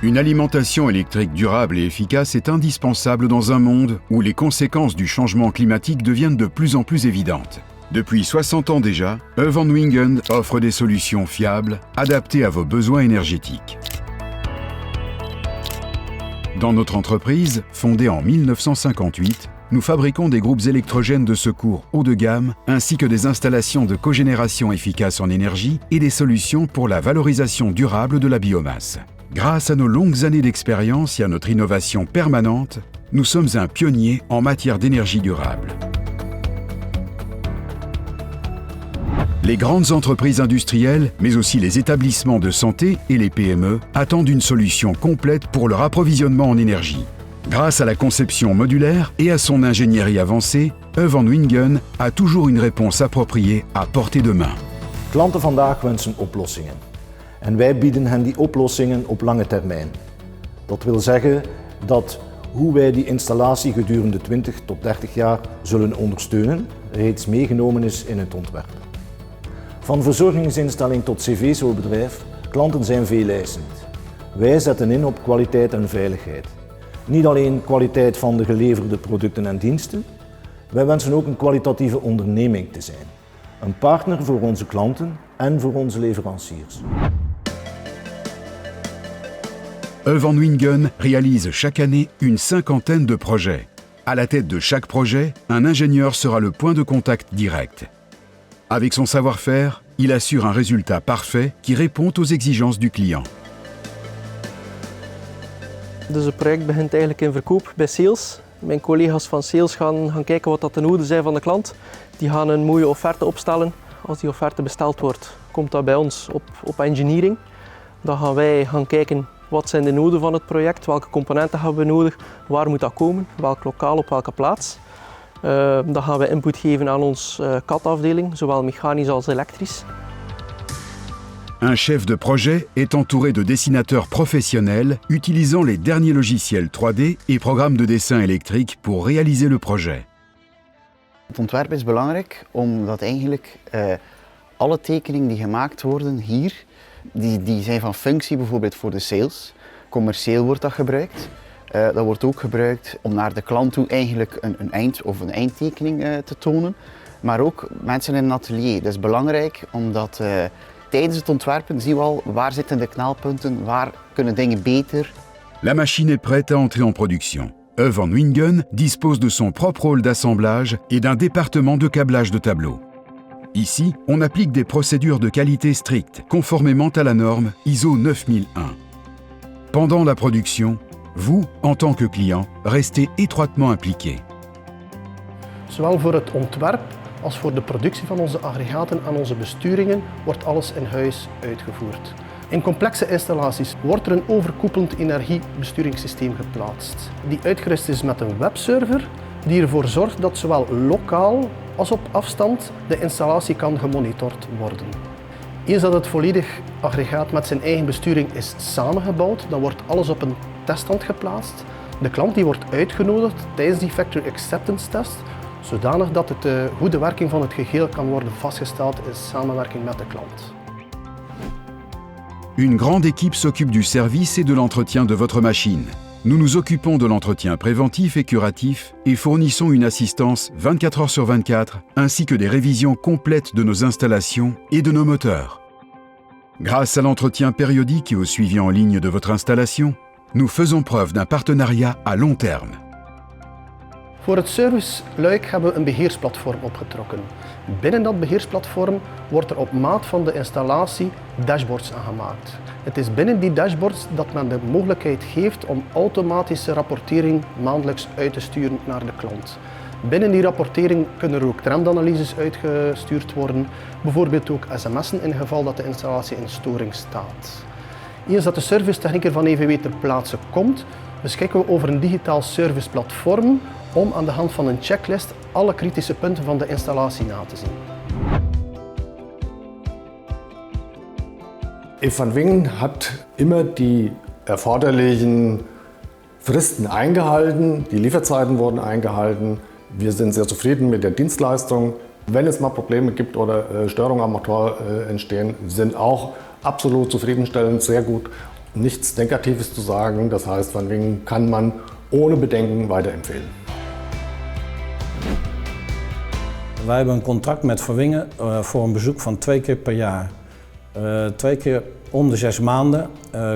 Une alimentation électrique durable et efficace est indispensable dans un monde où les conséquences du changement climatique deviennent de plus en plus évidentes. Depuis 60 ans déjà, E Van Wingen offre des solutions fiables, adaptées à vos besoins énergétiques. Dans notre entreprise, fondée en 1958, nous fabriquons des groupes électrogènes de secours haut de gamme, ainsi que des installations de cogénération efficaces en énergie et des solutions pour la valorisation durable de la biomasse. Grâce à nos longues années d'expérience et à notre innovation permanente, nous sommes un pionnier en matière d'énergie durable. Les grandes entreprises industrielles, mais aussi les établissements de santé et les PME, attendent une solution complète pour leur approvisionnement en énergie. Grâce à la conception modulaire et à son ingénierie avancée, E Van Wingen a toujours une réponse appropriée à portée de main. Klanten vandaag wensen oplossingen. En wij bieden hen die oplossingen op lange termijn. Dat wil zeggen dat hoe wij die installatie gedurende 20 tot 30 jaar zullen ondersteunen, reeds meegenomen is in het ontwerp. Van verzorgingsinstelling tot cv-bedrijf, klanten zijn veeleisend. Wij zetten in op kwaliteit en veiligheid. Niet alleen kwaliteit van de geleverde producten en diensten, wij wensen ook een kwalitatieve onderneming te zijn. Een partner voor onze klanten en voor onze leveranciers. E Van Wingen réalise chaque année une cinquantaine de projets. À la tête de chaque projet, un ingénieur sera le point de contact direct. Avec son savoir-faire, il assure un résultat parfait qui répond aux exigences du client. Dus het project begint eigenlijk in verkoop bij sales. Mijn collega's van sales gaan kijken wat dat de noden zijn van de klant. Die gaan een mooie offerte opstellen. Als die offerte besteld wordt, komt dat bij ons op engineering. Dan gaan wij gaan kijken wat zijn de noden van het project, welke componenten hebben we nodig, waar moet dat komen, welk lokaal op welke plaats. Dan gaan we input geven aan onze CAD-afdeling, zowel mechanisch als elektrisch. Un chef de projet est entouré de dessinateurs professionnels utilisant les derniers logiciels 3D et programmes de dessin électrique pour réaliser le projet. Het ontwerp is belangrijk omdat eigenlijk alle tekeningen die gemaakt worden hier, die zijn van functie bijvoorbeeld voor de sales. Commercieel wordt dat gebruikt. Dat wordt ook gebruikt om naar de klant toe eigenlijk een eindtekening te tonen. Maar ook mensen in een atelier. Dat is belangrijk omdat tijdens het ontwerpen zien we al waar zitten de knelpunten, waar kunnen dingen beter. La machine est prête à entrer en production. E Van Wingen dispose de son propre hall d'assemblage et d'un département de câblage de tableaux. Ici, on applique des procédures de qualité strictes, conformément à la norme ISO 9001. Pendant la production, vous, en tant que client, restez étroitement impliqué. Zowel voor het ontwerp als voor de productie van onze aggregaten en onze besturingen wordt alles in huis uitgevoerd. In complexe installaties wordt er een overkoepelend energiebesturingssysteem geplaatst, die uitgerust is met een webserver die ervoor zorgt dat zowel lokaal als op afstand de installatie kan gemonitord worden. Eens dat het volledig aggregaat met zijn eigen besturing is samengebouwd, dan wordt alles op een teststand geplaatst. De klant die wordt uitgenodigd tijdens die Factory Acceptance Test, zodanig dat de goede werking van het geheel kan worden vastgesteld in samenwerking met de klant. Une grande équipe s'occupe du service et de l'entretien de votre machine. Nous nous occupons de l'entretien préventif et curatif et fournissons une assistance 24 heures sur 24 ainsi que des révisions complètes de nos installations et de nos moteurs. Grâce à l'entretien périodique et au suivi en ligne de votre installation, nous faisons preuve d'un partenariat à long terme. Voor het serviceluik hebben we een beheersplatform opgetrokken. Binnen dat beheersplatform wordt er op maat van de installatie dashboards aangemaakt. Het is binnen die dashboards dat men de mogelijkheid geeft om automatische rapportering maandelijks uit te sturen naar de klant. Binnen die rapportering kunnen er ook trendanalyses uitgestuurd worden, bijvoorbeeld ook sms'en in het geval dat de installatie in storing staat. Eens dat de servicetechnieker van EVW ter plaatse komt, beschikken we over een digitaal serviceplatform om aan de hand van een checklist alle kritische punten van de installatie na te zien. E Van Wingen hat immer die erforderlichen Fristen eingehalten, die Lieferzeiten wurden eingehalten. Wir sind sehr zufrieden mit der Dienstleistung. Wenn es mal Probleme gibt oder Störungen am Motor entstehen, sind auch absolut zufriedenstellend, sehr gut nichts Negatives zu sagen. Das heißt, Van Wingen kann man ohne Bedenken weiterempfehlen. Wij hebben een contract met Van Wingen voor een bezoek van 2 keer per jaar. 2 keer om de 6 maanden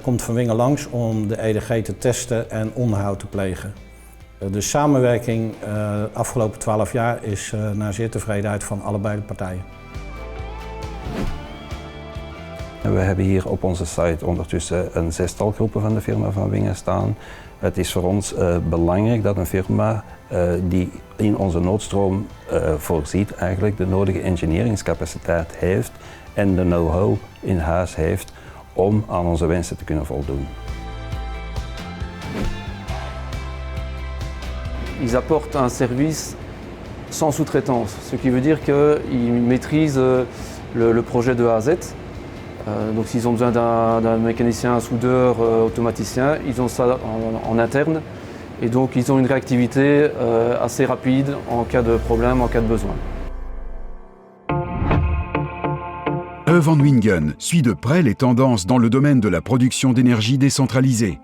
komt Van Wingen langs om de EDG te testen en onderhoud te plegen. De samenwerking de afgelopen 12 jaar is naar zeer tevredenheid van allebei de partijen. We hebben hier op onze site ondertussen een 6-tal groepen van de firma Van Wingen staan. Het is voor ons belangrijk dat een firma die in onze noodstroom voorziet eigenlijk de nodige engineeringscapaciteit heeft en de know-how in huis heeft om aan onze wensen te kunnen voldoen. Ils apportent un service sans sous-traitance, ce qui veut dire qu'ils maîtrisent le projet de A à Z. Donc s'ils ont besoin d'un mécanicien, un soudeur, automaticien, ils ont ça en interne et donc ils ont une réactivité assez rapide en cas de problème, en cas de besoin. Van Wingen suit de près les tendances dans le domaine de la production d'énergie décentralisée.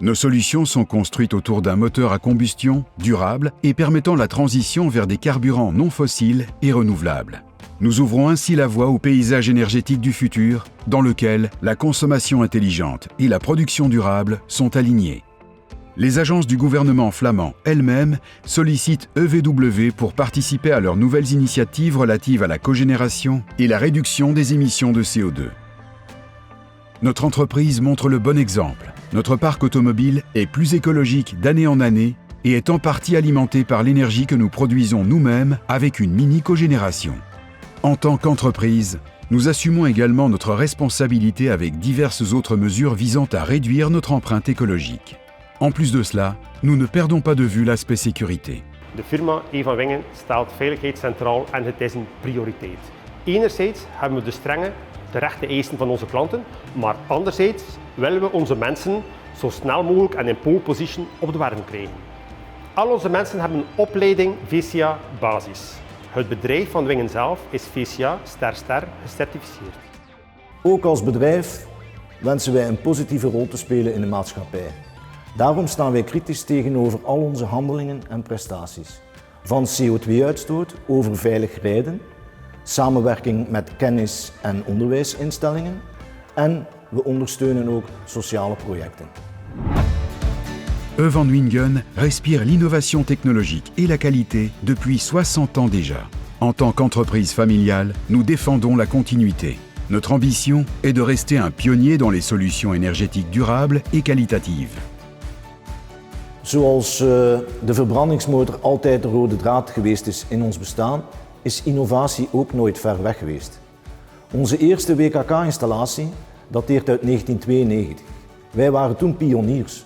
Nos solutions sont construites autour d'un moteur à combustion durable et permettant la transition vers des carburants non fossiles et renouvelables. Nous ouvrons ainsi la voie au paysage énergétique du futur, dans lequel la consommation intelligente et la production durable sont alignées. Les agences du gouvernement flamand elles-mêmes sollicitent EVW pour participer à leurs nouvelles initiatives relatives à la cogénération et la réduction des émissions de CO2. Notre entreprise montre le bon exemple. Notre parc automobile est plus écologique d'année en année et est en partie alimenté par l'énergie que nous produisons nous-mêmes avec une mini-cogénération. En tant qu'entreprise, nous assumons également notre responsabilité avec diverses autres mesures visant à réduire notre empreinte écologique. En plus de cela, nous ne perdons pas de vue l'aspect sécurité. De firma Van Wingen stelt veiligheid centraal en het is een prioriteit. Enerzijds hebben we de strenge, terechte eisen van onze klanten, maar anderzijds willen we onze mensen zo snel mogelijk en in pole position op de werf krijgen. Al onze mensen hebben een opleiding VCA basis. Het bedrijf Van Wingen zelf is VCA ster gecertificeerd. Ook als bedrijf wensen wij een positieve rol te spelen in de maatschappij. Daarom staan wij kritisch tegenover al onze handelingen en prestaties. Van CO2-uitstoot over veilig rijden, samenwerking met kennis- en onderwijsinstellingen en we ondersteunen ook sociale projecten. Van Wingen respire l'innovation technologique et la qualité depuis 60 ans déjà. En tant qu'entreprise familiale, nous défendons la continuité. Notre ambition est de rester un pionnier dans les solutions énergétiques durables et qualitatives. Zoals de verbrandingsmotor altijd de rode draad geweest is in ons bestaan, is innovatie ook nooit ver weg geweest. Onze eerste WKK-installatie dateert uit 1992. Wij waren toen pioniers.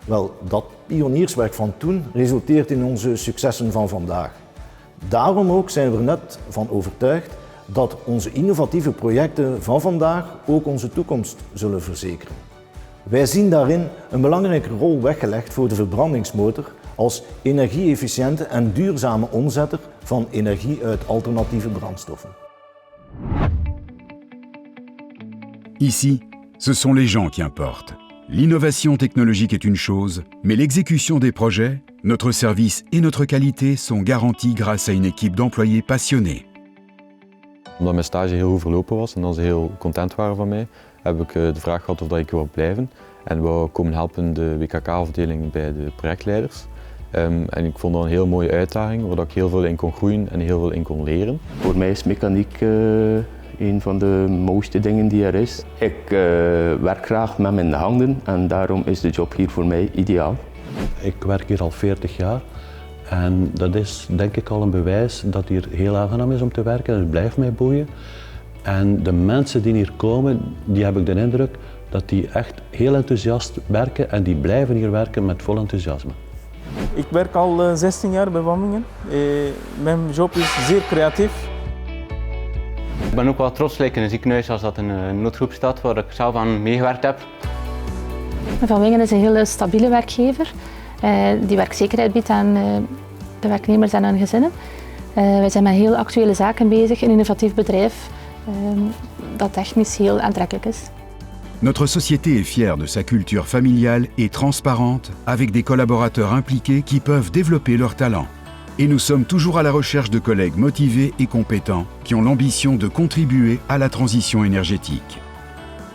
Wel, dat pionierswerk van toen resulteert in onze successen van vandaag. Daarom ook zijn we er net van overtuigd dat onze innovatieve projecten van vandaag ook onze toekomst zullen verzekeren. Wij zien daarin een belangrijke rol weggelegd voor de verbrandingsmotor als energie-efficiënte en duurzame omzetter van energie uit alternatieve brandstoffen. Ici, ce sont les gens qui importent. L'innovation technologique est une chose, mais l'exécution des projets, notre service et notre qualité sont garantis grâce à une équipe d'employés passionnés. Omdat mijn stage heel goed verlopen was en dat ze heel content waren van mij, heb ik de vraag gehad of ik wou blijven en wou komen helpen in de WKK-afdeling bij de projectleiders. En ik vond dat een heel mooie uitdaging, waar ik heel veel in kon groeien en heel veel in kon leren. Voor mij is mechaniek een van de mooiste dingen die er is. Ik werk graag met mijn handen en daarom is de job hier voor mij ideaal. Ik werk hier al 40 jaar en dat is denk ik al een bewijs dat hier heel aangenaam is om te werken. Het blijft mij boeien. En de mensen die hier komen, die heb ik de indruk dat die echt heel enthousiast werken en die blijven hier werken met vol enthousiasme. Ik werk al 16 jaar bij Van Wingen. Mijn job is zeer creatief. Ik ben ook wel trots in een ziekenhuis als dat een noodgroep staat waar ik zelf aan meegewerkt heb. Van Wingen is een hele stabiele werkgever die werkzekerheid biedt aan de werknemers en hun gezinnen. Wij zijn met heel actuele zaken bezig, een innovatief bedrijf dat technisch heel aantrekkelijk is. Notre société est fière de sa culture familiale et transparente, avec des collaborateurs impliqués qui peuvent développer leurs talents. Et nous sommes toujours à la recherche de collègues motivés et compétents qui ont l'ambition de contribuer à la transition énergétique.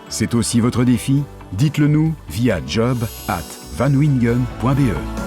C'est aussi votre défi? Dites-le nous via job@vanwingen.be.